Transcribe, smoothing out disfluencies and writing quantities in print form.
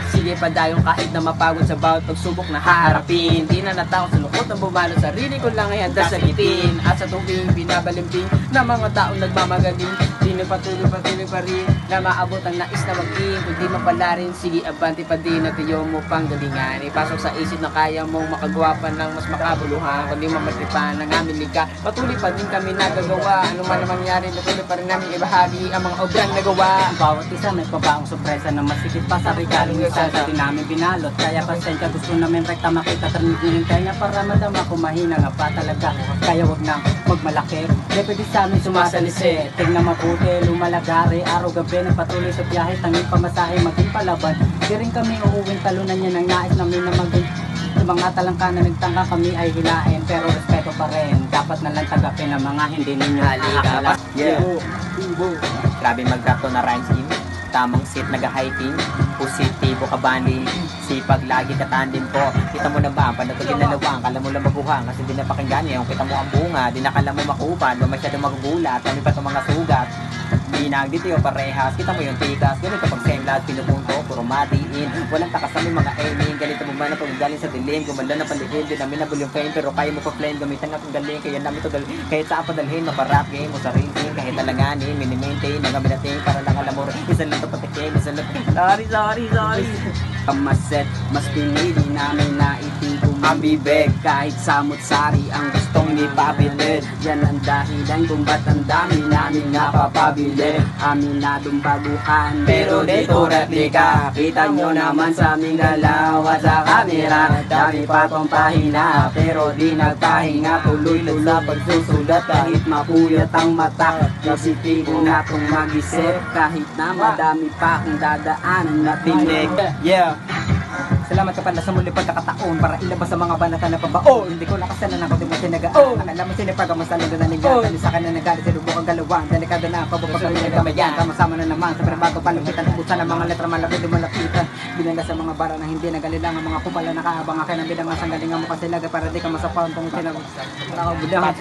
Sige padayong kahit na mapagod sa bawat pagsubok na haharapin. Di na natakot sa lungkot na bumalo, sarili ko lang ay handa sagitin. At sa tubig binabalimbing na mga taong nagmamagaling, di na patuloy pa rin na maabot ang nais na maging. Kung di mapala rin, sige abante pa din at iyo mo pang galingan. Ipasok sa isip na kaya mong makagawa pa ng mas makabuluhan. Kung di mamatipan ng aming liga, patuloy pa din kami nagagawa. Ano man ang mangyari, patuloy pa rin namin ibahagi ang mga obrang nagawa. Bawat isa may pabaong sorpresa na masikip pa sa regaling isa sa di namin binalot. Kaya pasensya, gusto namin rekta makita tarnihin kanya para madama kung mahina nga pa talaga. Kaya wag nang magmalaki, di pwede sa amin sumasalisi. Tingnan mabuti, lumalagari, araw-gabi nagpatuloy sa biyahe, tanging pamasahe, maging palaban. Di rin kami uuwing talunan niya ng nais namin na maging sa mga talangka na nagtangka kami ay hilain, pero respeto pa rin. Dapat na lang tagapin ang mga hindi ninyo halika. Yeah. Grabe mag-rap to na rhyme scheme. Tamang sit, nag-hiking. Positibo ka bandi. Sipag, lagi katandin po. Kita mo na ba, panatagin na lawang. Kala mo lang maguhang, kasi di napakinggan niya. Yung kita mo ang bunga, di na kala mo makupan. Ba masyadong magugulat, kami pa itong mga sugat. Binag dito yung parehas, kita mo yung tikas. Ganito pag same lahat pinupunto, puro matiin. Walang takas namin mga aiming. Ganito mo man ang paggaling sa dilim. Gumala na palihid, di namin nabul yung fame. Pero kaya mo pa flame, gamitan natin galing. Kaya namin ito galing. Kahit saan padalhin, maparap game mo sa rinting. Kahit talanganin, mini-maintain. Nagamit natin para lang alam mo. Isa lang ito patikim, isa lang. Sorry. Kamaset, mas pinili namin na itigo ang bibig. Kahit samot-sari ang gustong ipabilid. Yan ang dahilan kung ba't ang dami namin napapabili. Aminadong baguhan, pero dito replika. Kita nyo naman sa aming galaw at sa kamera. Dami pa pang pahina, pero di nagpahinga. Tuloy-tuloy sa pagsusulat kahit mapuyat ang mata. Positibo na itong mag-isip kahit na madami pa akong dadaanan na tinig. Yeah. Salamat ka pala sa muli pagkakataon para ilabas sa mga banata na pabaon. Hindi ko nakasanan ako di mo sinagaan. Nakala mo sinipag ang masalo na nanigan. Sa akin na nagalit sa lubok ang galawang. Delikado na pababag kami nagkamayan. Sama-sama na naman sa pinabago palupitan. Pusa ng mga letra malapit lumalapitan. Binala sa mga bara na hindi nagalilang ang mga kupala nakahabang akin ang bilang ang sanggaling ang mukha sila para di ka masapawan tong sinag. Para ka budahan.